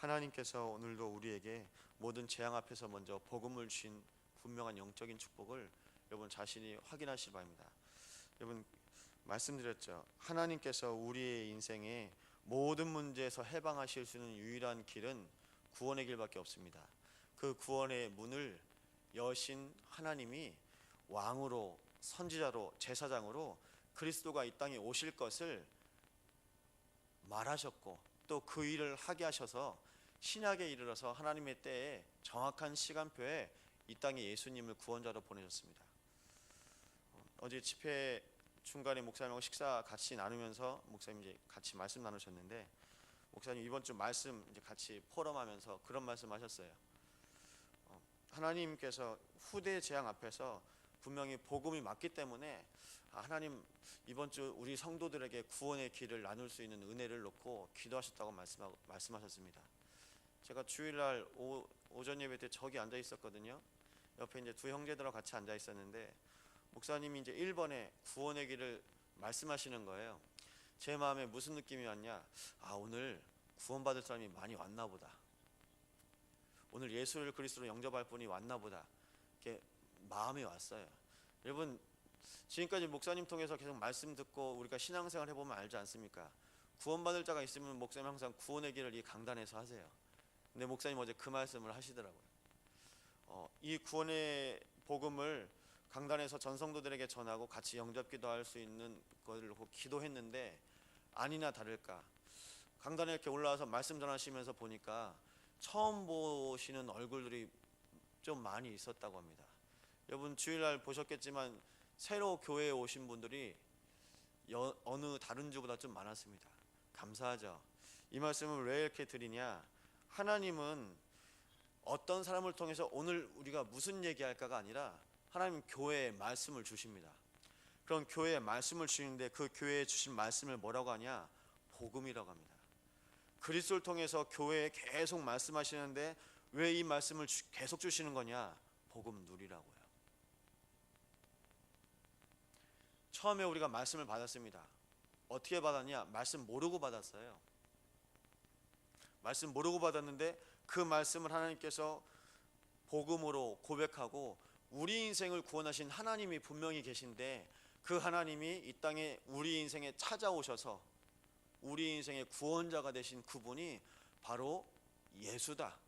하나님께서 오늘도 우리에게 모든 재앙 앞에서 먼저 복음을 주신 분명한 영적인 축복을 여러분 자신이 확인하시기 바랍니다. 여러분 말씀드렸죠. 하나님께서 우리의 인생에 모든 문제에서 해방하실 수 있는 유일한 길은 구원의 길밖에 없습니다. 그 구원의 문을 여신 하나님이 왕으로, 선지자로, 제사장으로 그리스도가 이 땅에 오실 것을 말하셨고, 또 그 일을 하게 하셔서 신약에 이르러서 하나님의 때에 정확한 시간표에 이 땅에 예수님을 구원자로 보내셨습니다. 어제 집회 중간에 목사님하고 식사 같이 나누면서 목사님 이제 같이 말씀 나누셨는데, 목사님 이번 주 말씀 이제 같이 포럼하면서 그런 말씀하셨어요. 하나님께서 후대 재앙 앞에서 분명히 복음이 맞기 때문에 하나님 이번 주 우리 성도들에게 구원의 길을 나눌 수 있는 은혜를 놓고 기도하셨다고 말씀하셨습니다. 제가 주일날 오전 예배 때 저기 앉아 있었거든요. 옆에 이제 두 형제들하고 같이 앉아 있었는데 목사님이 이제 1번에 구원의 길을 말씀하시는 거예요. 제 마음에 무슨 느낌이 왔냐? 오늘 구원받을 사람이 많이 왔나 보다. 오늘 예수를 그리스도로 영접할 분이 왔나 보다. 이렇게 마음이 왔어요. 여러분 지금까지 목사님 통해서 계속 말씀 듣고 우리가 신앙생활 해보면 알지 않습니까? 구원받을 자가 있으면 목사님 항상 구원의 길을 이 강단에서 하세요. 근데 목사님 어제 그 말씀을 하시더라고요. 이 구원의 복음을 강단에서 전성도들에게 전하고 같이 영접기도 할 수 있는 것을 놓고 기도했는데 아니나 다를까 강단에 이렇게 올라와서 말씀 전하시면서 보니까 처음 보시는 얼굴들이 좀 많이 있었다고 합니다. 여러분 주일날 보셨겠지만 새로 교회에 오신 분들이 어느 다른 주보다 좀 많았습니다. 감사하죠. 이 말씀을 왜 이렇게 드리냐? 하나님은 어떤 사람을 통해서 오늘 우리가 무슨 얘기할까가 아니라 하나님 교회에 말씀을 주십니다. 그런 교회에 말씀을 주시는데 그 교회에 주신 말씀을 뭐라고 하냐? 복음이라고 합니다. 그리스도를 통해서 교회에 계속 말씀하시는데 왜 이 말씀을 계속 주시는 거냐? 복음 누리라고요. 처음에 우리가 말씀을 받았습니다. 어떻게 받았냐? 말씀 모르고 받았어요. 말씀 모르고 받았는데 그 말씀을 하나님께서 복음으로 고백하고 우리 인생을 구원하신 하나님이 분명히 계신데 그 하나님이 이 땅에 우리 인생에 찾아오셔서 우리 인생의 구원자가 되신 그분이 바로 예수다.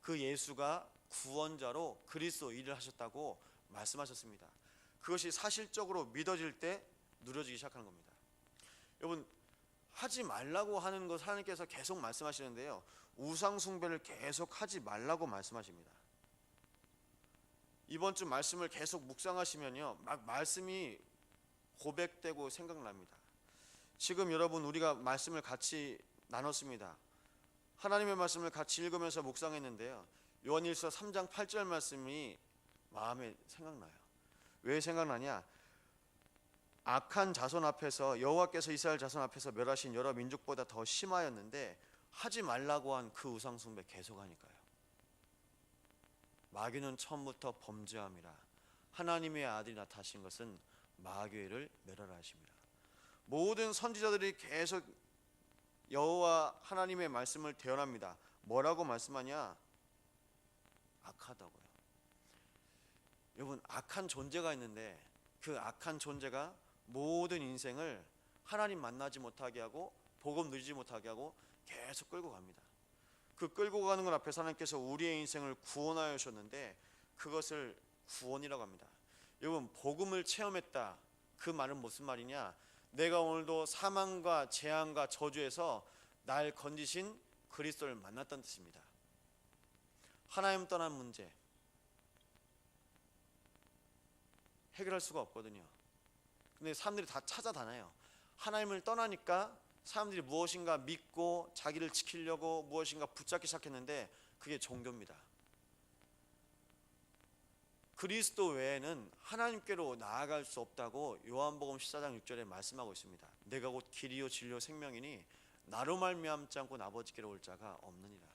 그 예수가 구원자로 그리스도 일을 하셨다고 말씀하셨습니다. 그것이 사실적으로 믿어질 때 누려지기 시작하는 겁니다. 여러분 하지 말라고 하는 것 하나님께서 계속 말씀하시는데요, 우상 숭배를 계속 하지 말라고 말씀하십니다. 이번 주 말씀을 계속 묵상하시면요 막 말씀이 고백되고 생각납니다. 지금 여러분 우리가 말씀을 같이 나눴습니다. 하나님의 말씀을 같이 읽으면서 묵상했는데요, 요한일서 3장 8절 말씀이 마음에 생각나요. 왜 생각나냐? 악한 자손 앞에서 여호와께서 이스라엘 자손 앞에서 멸하신 여러 민족보다 더 심하였는데 하지 말라고 한 그 우상 숭배 계속하니까요. 마귀는 처음부터 범죄함이라 하나님의 아들이 나타나신 것은 마귀를 멸하라 하십니다. 모든 선지자들이 계속 여호와 하나님의 말씀을 대언합니다. 뭐라고 말씀하냐? 악하다고요. 여러분 악한 존재가 있는데 그 악한 존재가 모든 인생을 하나님 만나지 못하게 하고 복음 누리지 못하게 하고 계속 끌고 갑니다. 그 끌고 가는 것 앞에서 하나님께서 우리의 인생을 구원하여 주셨는데 그것을 구원이라고 합니다. 여러분 복음을 체험했다, 그 말은 무슨 말이냐? 내가 오늘도 사망과 재앙과 저주에서 날 건지신 그리스도를 만났다는 뜻입니다. 하나님 떠난 문제 해결할 수가 없거든요. 근데 사람들이 다 찾아다녀요. 하나님을 떠나니까 사람들이 무엇인가 믿고 자기를 지키려고 무엇인가 붙잡기 시작했는데 그게 종교입니다. 그리스도 외에는 하나님께로 나아갈 수 없다고 요한복음 14장 6절에 말씀하고 있습니다. 내가 곧 길이요 진리요 생명이니 나로 말미암지 않고 아버지께로 올 자가 없느니라.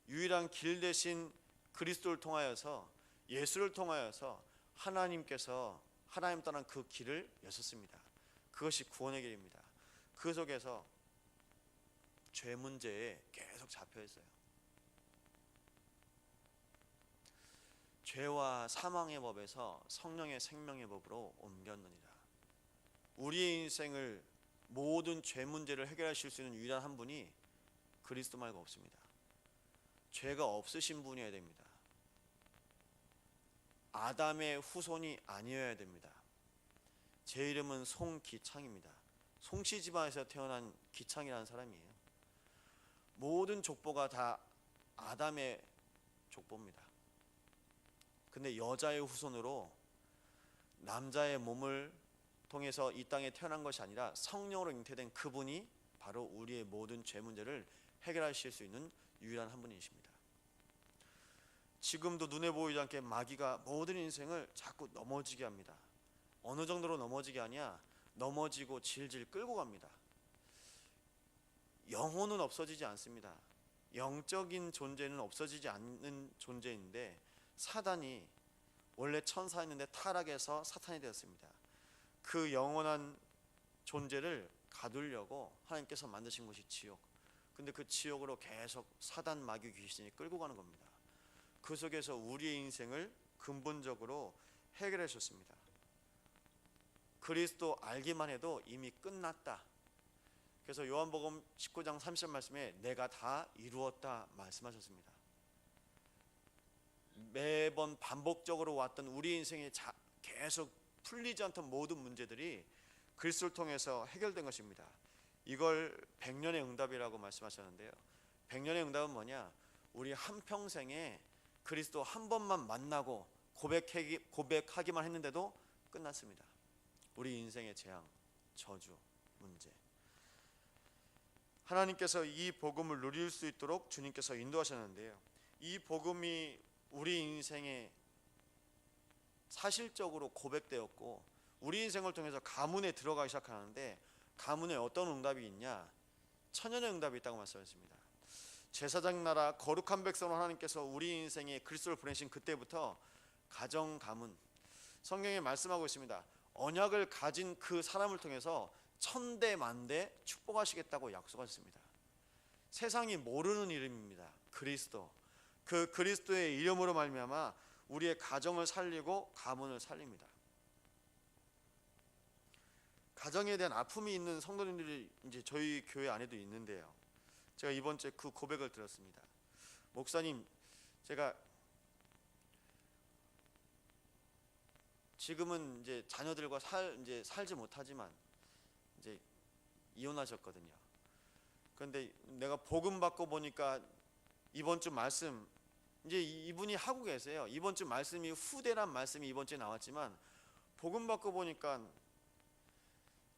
유일한 길 대신 그리스도를 통하여서 예수를 통하여서 하나님께서 하나님 떠난 그 길을 여셨습니다. 그것이 구원의 길입니다. 그 속에서 죄 문제에 계속 잡혀 있어요. 죄와 사망의 법에서 성령의 생명의 법으로 옮겼느니라. 우리의 인생을 모든 죄 문제를 해결하실 수 있는 유일한 한 분이 그리스도 말고 없습니다. 죄가 없으신 분이어야 됩니다. 아담의 후손이 아니어야 됩니다. 제 이름은 송기창입니다. 송씨 집안에서 태어난 기창이라는 사람이에요. 모든 족보가 다 아담의 족보입니다. 근데 여자의 후손으로 남자의 몸을 통해서 이 땅에 태어난 것이 아니라 성령으로 잉태된 그분이 바로 우리의 모든 죄 문제를 해결하실 수 있는 유일한 한 분이십니다. 지금도 눈에 보이지 않게 마귀가 모든 인생을 자꾸 넘어지게 합니다. 어느 정도로 넘어지게 하냐? 넘어지고 질질 끌고 갑니다. 영혼은 없어지지 않습니다. 영적인 존재는 없어지지 않는 존재인데, 사단이 원래 천사였는데 타락해서 사탄이 되었습니다. 그 영원한 존재를 가두려고 하나님께서 만드신 것이 지옥. 근데 그 지옥으로 계속 사단, 마귀, 귀신이 끌고 가는 겁니다. 그 속에서 우리의 인생을 근본적으로 해결해 주셨습니다. 그리스도 알기만 해도 이미 끝났다. 그래서 요한복음 19장 30절 말씀에 내가 다 이루었다 말씀하셨습니다. 매번 반복적으로 왔던 우리 인생에 계속 풀리지 않던 모든 문제들이 그리스도를 통해서 해결된 것입니다. 이걸 백년의 응답이라고 말씀하셨는데요. 백년의 응답은 뭐냐? 우리 한평생에 그리스도 한 번만 만나고 고백하기만 했는데도 끝났습니다. 우리 인생의 재앙, 저주, 문제. 하나님께서 이 복음을 누릴 수 있도록 주님께서 인도하셨는데요. 이 복음이 우리 인생에 사실적으로 고백되었고 우리 인생을 통해서 가문에 들어가기 시작하는데, 가문에 어떤 응답이 있냐? 천년의 응답이 있다고 말씀하셨습니다. 제사장 나라 거룩한 백성으로 하나님께서 우리 인생에 그리스도를 보내신 그때부터 가정 가문, 성경에 말씀하고 있습니다. 언약을 가진 그 사람을 통해서 천대 만대 축복하시겠다고 약속하셨습니다. 세상이 모르는 이름입니다. 그리스도. 그 그리스도의 이름으로 말미암아 우리의 가정을 살리고 가문을 살립니다. 가정에 대한 아픔이 있는 성도님들이 이제 저희 교회 안에도 있는데요. 제가 이번 주에 그 고백을 들었습니다. 목사님, 제가 지금은 이제 자녀들과 살지 못하지만 이제 이혼하셨거든요. 그런데 내가 복음 받고 보니까 이번 주 말씀, 이제 이분이 하고 계세요. 이번 주 말씀이 후대란 말씀이 이번 주에 나왔지만, 복음 받고 보니까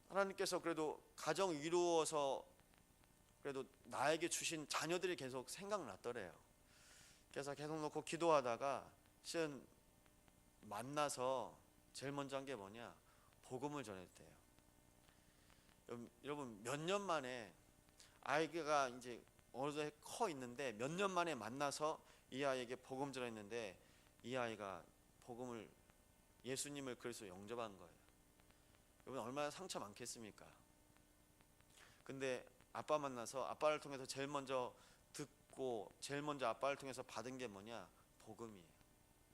하나님께서 그래도 가정 이루어서 그래도 나에게 주신 자녀들이 계속 생각났더래요. 그래서 계속 놓고 기도하다가 실은 만나서 제일 먼저 한 게 뭐냐? 복음을 전했대요. 여러분, 몇 년 만에 아이가 이제 어느 정도 커 있는데 몇 년 만에 만나서 이 아이에게 복음 전했는데, 이 아이가 복음을, 예수님을 그리스도 영접한 거예요. 여러분, 얼마나 상처 많겠습니까? 근데 아빠 만나서 아빠를 통해서 제일 먼저 듣고 제일 먼저 아빠를 통해서 받은 게 뭐냐? 복음이에요.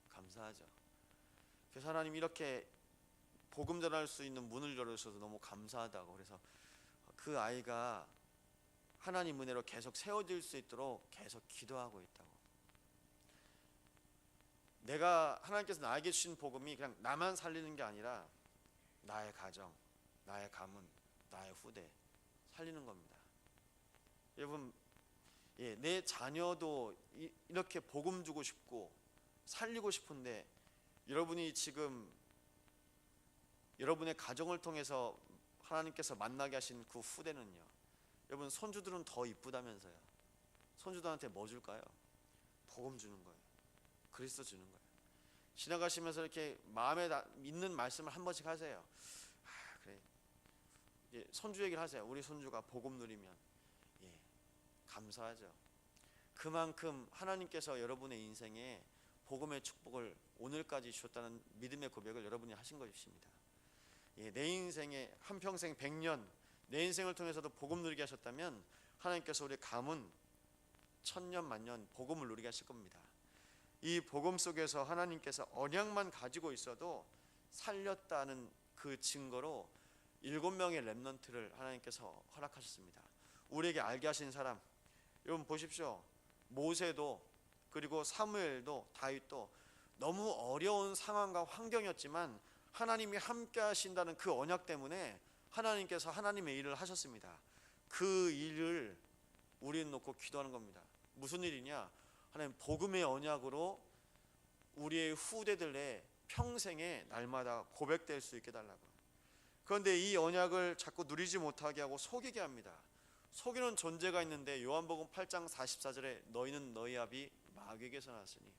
감사하죠. 그래서 하나님 이렇게 복음 전할 수 있는 문을 열어주셔서 너무 감사하다고. 그래서 그 아이가 하나님 은혜로 계속 세워질 수 있도록 계속 기도하고 있다고. 내가, 하나님께서 나에게 주신 복음이 그냥 나만 살리는 게 아니라 나의 가정, 나의 가문, 나의 후대 살리는 겁니다. 여러분, 내 자녀도 이렇게 복음 주고 싶고 살리고 싶은데, 여러분이 지금 여러분의 가정을 통해서 하나님께서 만나게 하신 그 후대는요, 여러분 손주들은 더 이쁘다면서요. 손주들한테 뭐 줄까요? 복음 주는 거예요. 그리스도 주는 거예요. 지나가시면서 이렇게 마음에 있는 말씀을 한 번씩 하세요. 그래, 손주 얘기를 하세요. 우리 손주가 복음 누리면 감사하죠. 그만큼 하나님께서 여러분의 인생에 복음의 축복을 오늘까지 주셨다는 믿음의 고백을 여러분이 하신 것입니다. 내 인생에 한평생 100년 내 인생을 통해서도 복음 누리게 하셨다면 하나님께서 우리 가문 천년 만년 복음을 누리게 하실 겁니다. 이 복음 속에서 하나님께서 언약만 가지고 있어도 살렸다는 그 증거로 7명의 렘넌트를 하나님께서 허락하셨습니다. 우리에게 알게 하신 사람, 여러분 보십시오. 모세도 그리고 사무엘도 다윗도 너무 어려운 상황과 환경이었지만 하나님이 함께 하신다는 그 언약 때문에 하나님께서 하나님의 일을 하셨습니다. 그 일을 우리는 놓고 기도하는 겁니다. 무슨 일이냐? 하나님 복음의 언약으로 우리의 후대들의 평생에 날마다 고백될 수 있게 달라고. 그런데 이 언약을 자꾸 누리지 못하게 하고 속이게 합니다. 속이는 존재가 있는데 요한복음 8장 44절에 너희는 너희 아비 마귀에게서 났으니,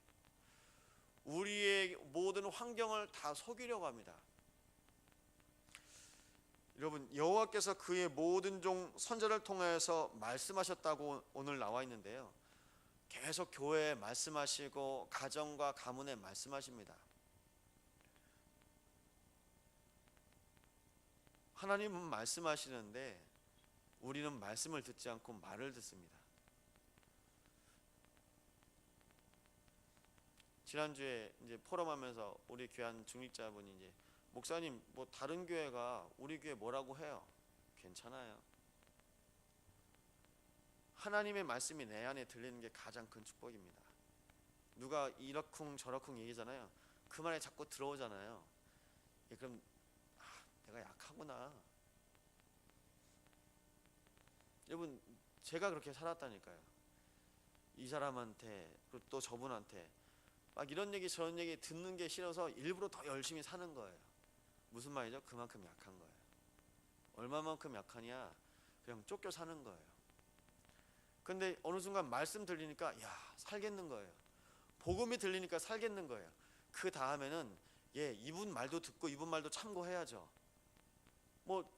우리의 모든 환경을 다 속이려고 합니다. 여러분, 여호와께서 그의 모든 종 선지자를 통해서 말씀하셨다고 오늘 나와 있는데요, 계속 교회에 말씀하시고 가정과 가문에 말씀하십니다. 하나님은 말씀하시는데 우리는 말씀을 듣지 않고 말을 듣습니다. 지난주에 이제 포럼하면서 우리 교한 중직자분이 이제 목사님 뭐 다른 교회가 우리 교회 뭐라고 해요? 괜찮아요. 하나님의 말씀이 내 안에 들리는 게 가장 큰 축복입니다. 누가 이러쿵 저러쿵 얘기잖아요. 그 말에 자꾸 들어오잖아요. 그럼 내가 약하구나. 여러분, 제가 그렇게 살았다니까요. 이 사람한테 그리고 또 저분한테 막 이런 얘기 저런 얘기 듣는 게 싫어서 일부러 더 열심히 사는 거예요. 무슨 말이죠? 그만큼 약한 거예요. 얼마만큼 약하냐? 그냥 쫓겨 사는 거예요. 근데 어느 순간 말씀 들리니까 야, 살겠는 거예요. 복음이 들리니까 살겠는 거예요. 그 다음에는 이분 말도 듣고 이분 말도 참고해야죠. 뭐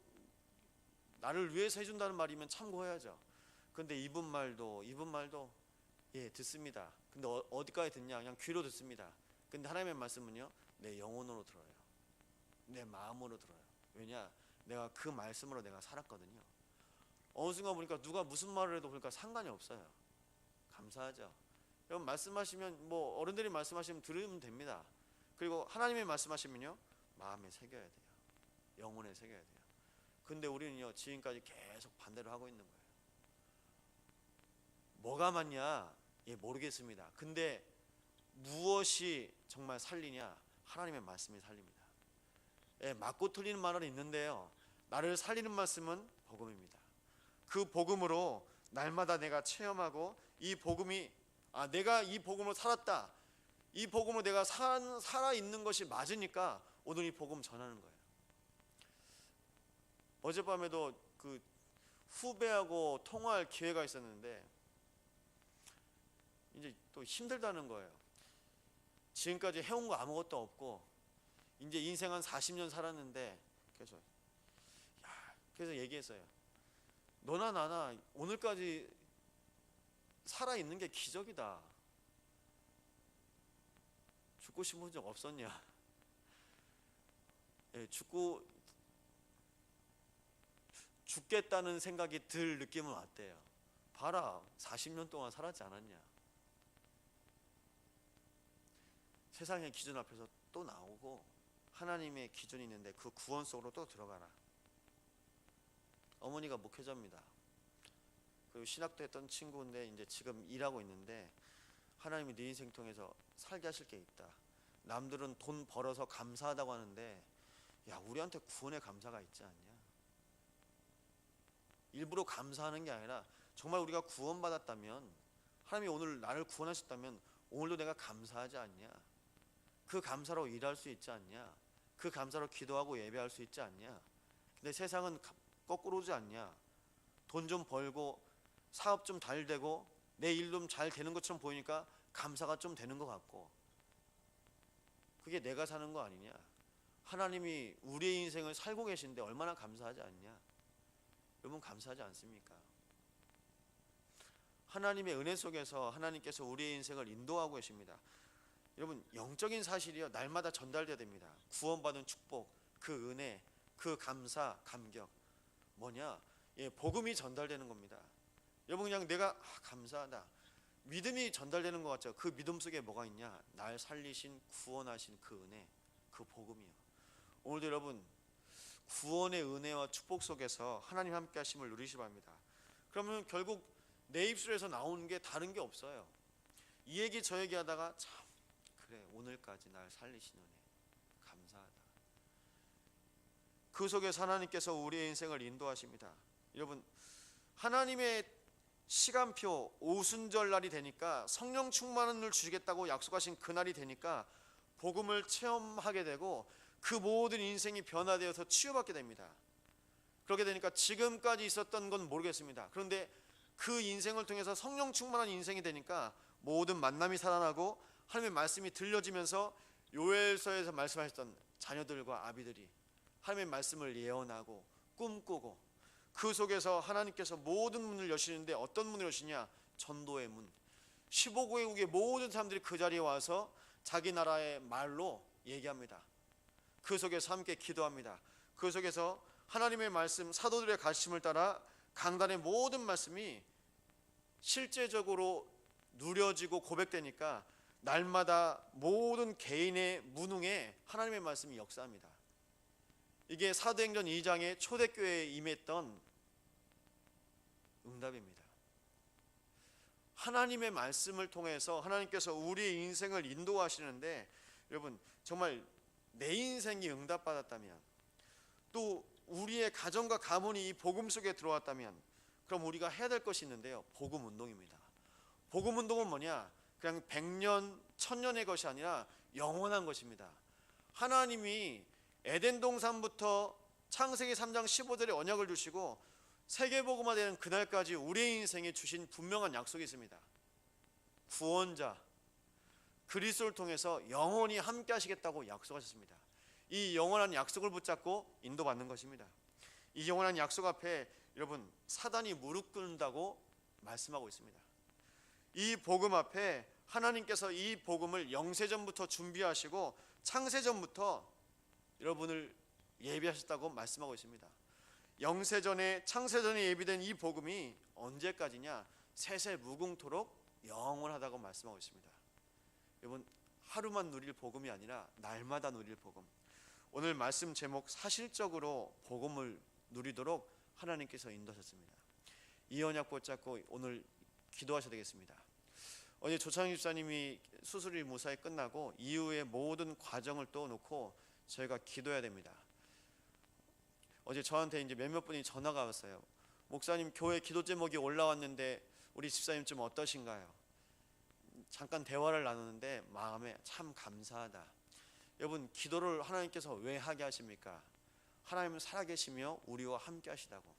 나를 위해서 해준다는 말이면 참고해야죠. 근데 이분 말도 듣습니다. 근데 어디까지 듣냐? 그냥 귀로 듣습니다. 근데 하나님의 말씀은요, 내 영혼으로 들어요. 내 마음으로 들어요. 왜냐? 내가 그 말씀으로 내가 살았거든요. 어느 순간 보니까 누가 무슨 말을 해도 보니까 상관이 없어요. 감사하죠. 여러분, 말씀하시면 뭐 어른들이 말씀하시면 들으면 됩니다. 그리고 하나님의 말씀하시면요, 마음에 새겨야 돼요. 영혼에 새겨야 돼요. 근데 우리는요, 지금까지 계속 반대로 하고 있는 거예요. 뭐가 맞냐? 모르겠습니다. 근데 무엇이 정말 살리냐? 하나님의 말씀이 살립니다. 맞고 틀리는 말은 있는데요, 나를 살리는 말씀은 복음입니다. 그 복음으로 날마다 내가 체험하고 이 복음이 내가 이 복음으로 살았다, 이 복음으로 내가 살아있는 것이 맞으니까 오늘 이 복음 전하는 거예요. 어젯밤에도 그 후배하고 통화할 기회가 있었는데 이제 또 힘들다는 거예요. 지금까지 해온 거 아무것도 없고 이제 인생 한 40년 살았는데 그래서 얘기했어요. 너나 나나 오늘까지 살아있는 게 기적이다. 죽고 싶은 적 없었냐? 죽겠다는 생각이 들 느낌은 왔대요. 봐라, 40년 동안 살았지 않았냐? 세상의 기준 앞에서 또 나오고 하나님의 기준이 있는데 그 구원 속으로 또 들어가라. 어머니가 목회자입니다. 그리고 신학도 했던 친구인데 이제 지금 일하고 있는데, 하나님이 네 인생 통해서 살게 하실 게 있다. 남들은 돈 벌어서 감사하다고 하는데 야, 우리한테 구원의 감사가 있지 않냐? 일부러 감사하는 게 아니라 정말 우리가 구원받았다면, 하나님이 오늘 나를 구원하셨다면 오늘도 내가 감사하지 않냐? 그 감사로 일할 수 있지 않냐? 그 감사로 기도하고 예배할 수 있지 않냐? 근데 세상은 거꾸로 오지 않냐? 돈 좀 벌고 사업 좀 잘 되고 내 일 좀 잘 되는 것처럼 보이니까 감사가 좀 되는 것 같고, 그게 내가 사는 거 아니냐? 하나님이 우리의 인생을 살고 계신데 얼마나 감사하지 않냐? 여러분, 감사하지 않습니까? 하나님의 은혜 속에서 하나님께서 우리의 인생을 인도하고 계십니다. 여러분, 영적인 사실이요, 날마다 전달돼야 됩니다. 구원받은 축복, 그 은혜, 그 감사, 감격, 뭐냐? 복음이 전달되는 겁니다. 여러분 그냥 내가 감사하다 믿음이 전달되는 것 같죠. 그 믿음 속에 뭐가 있냐? 날 살리신 구원하신 그 은혜, 그 복음이요. 오늘도 여러분 구원의 은혜와 축복 속에서 하나님 함께 하심을 누리시 바랍니다. 그러면 결국 내 입술에서 나오는 게 다른 게 없어요. 이 얘기 저 얘기 하다가 참 그래 오늘까지 날 살리신 은혜 감사하다. 그 속에서 하나님께서 우리의 인생을 인도하십니다. 여러분 하나님의 시간표 오순절 날이 되니까 성령 충만을 주시겠다고 약속하신 그날이 되니까 복음을 체험하게 되고 그 모든 인생이 변화되어서 치유받게 됩니다. 그렇게 되니까 지금까지 있었던 건 모르겠습니다. 그런데 그 인생을 통해서 성령 충만한 인생이 되니까 모든 만남이 살아나고 하나님의 말씀이 들려지면서 요엘서에서 말씀하셨던 자녀들과 아비들이 하나님의 말씀을 예언하고 꿈꾸고 그 속에서 하나님께서 모든 문을 여시는데 어떤 문을 여시냐? 전도의 문. 15개국의 모든 사람들이 그 자리에 와서 자기 나라의 말로 얘기합니다. 그 속에서 함께 기도합니다. 그 속에서 하나님의 말씀, 사도들의 가르침을 따라 강단의 모든 말씀이 실제적으로 누려지고 고백되니까 날마다 모든 개인의 무능에 하나님의 말씀이 역사합니다. 이게 사도행전 2장의 초대교회에 임했던 응답입니다. 하나님의 말씀을 통해서 하나님께서 우리의 인생을 인도하시는데 여러분 정말 내 인생이 응답받았다면 또 우리의 가정과 가문이 이 복음 속에 들어왔다면 그럼 우리가 해야 될 것이 있는데요. 복음 운동입니다. 복음 운동은 뭐냐? 그냥 100년, 1000년의 것이 아니라 영원한 것입니다. 하나님이 에덴 동산부터 창세기 3장 15절에 언약을 주시고 세계복음화되는 그날까지 우리의 인생에 주신 분명한 약속이 있습니다. 구원자 그리스도를 통해서 영원히 함께 하시겠다고 약속하셨습니다. 이 영원한 약속을 붙잡고 인도받는 것입니다. 이 영원한 약속 앞에 여러분 사단이 무릎 꿇는다고 말씀하고 있습니다. 이 복음 앞에 하나님께서 이 복음을 영세전부터 준비하시고 창세전부터 여러분을 예비하셨다고 말씀하고 있습니다. 영세전에 창세전에 예비된 이 복음이 언제까지냐? 세세 무궁토록 영원하다고 말씀하고 있습니다. 여러분 하루만 누릴 복음이 아니라 날마다 누릴 복음. 오늘 말씀 제목 사실적으로 복음을 누리도록 하나님께서 인도하셨습니다. 이 언약 붙잡고 오늘 기도하셔야 되겠습니다. 어제 조창희 집사님이 수술이 무사히 끝나고 이후의 모든 과정을 또 놓고 저희가 기도해야 됩니다. 어제 저한테 이제 몇몇 분이 전화가 왔어요. 목사님 교회 기도 제목이 올라왔는데 우리 집사님 좀 어떠신가요? 잠깐 대화를 나누는데 마음에 참 감사하다. 여러분 기도를 하나님께서 왜 하게 하십니까? 하나님은 살아계시며 우리와 함께 하시다고.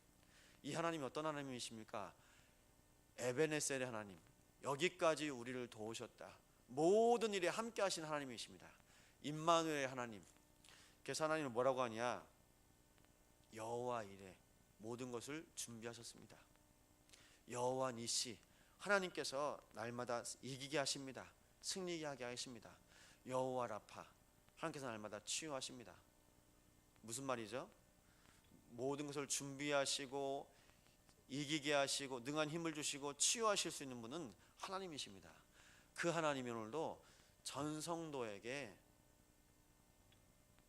이 하나님이 어떤 하나님이십니까? 에베네셀의 하나님, 여기까지 우리를 도우셨다. 모든 일에 함께 하신 하나님이십니다. 임마누엘의 하나님. 그래서 하나님은 뭐라고 하냐? 여호와 이레 모든 것을 준비하셨습니다. 여호와 니시 하나님께서 날마다 이기게 하십니다. 승리하게 하게 하십니다. 여호와 라파 하나님께서 날마다 치유하십니다. 무슨 말이죠? 모든 것을 준비하시고 이기게 하시고 능한 힘을 주시고 치유하실 수 있는 분은 하나님이십니다. 그 하나님이 오늘도 전 성도에게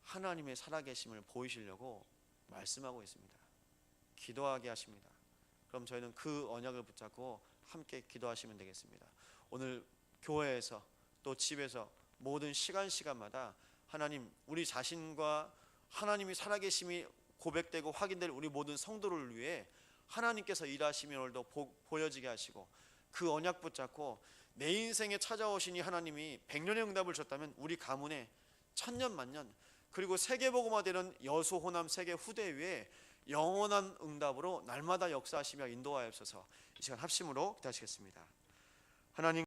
하나님의 살아계심을 보이시려고 말씀하고 있습니다. 기도하게 하십니다. 그럼 저희는 그 언약을 붙잡고 함께 기도하시면 되겠습니다. 오늘 교회에서 또 집에서 모든 시간마다 하나님 우리 자신과 하나님이 살아계심이 고백되고 확인될 우리 모든 성도를 위해 하나님께서 일하시며 오늘도 보여지게 하시고 그 언약 붙잡고 내 인생에 찾아오신 이 하나님이 100년의 응답을 줬다면 우리 가문에 1000년 만년 그리고 세계복음화되는 여수 호남 세계 후대 위에 영원한 응답으로 날마다 역사하시며 인도하옵소서. 이 시간 합심으로 기도하시겠습니다. 하나님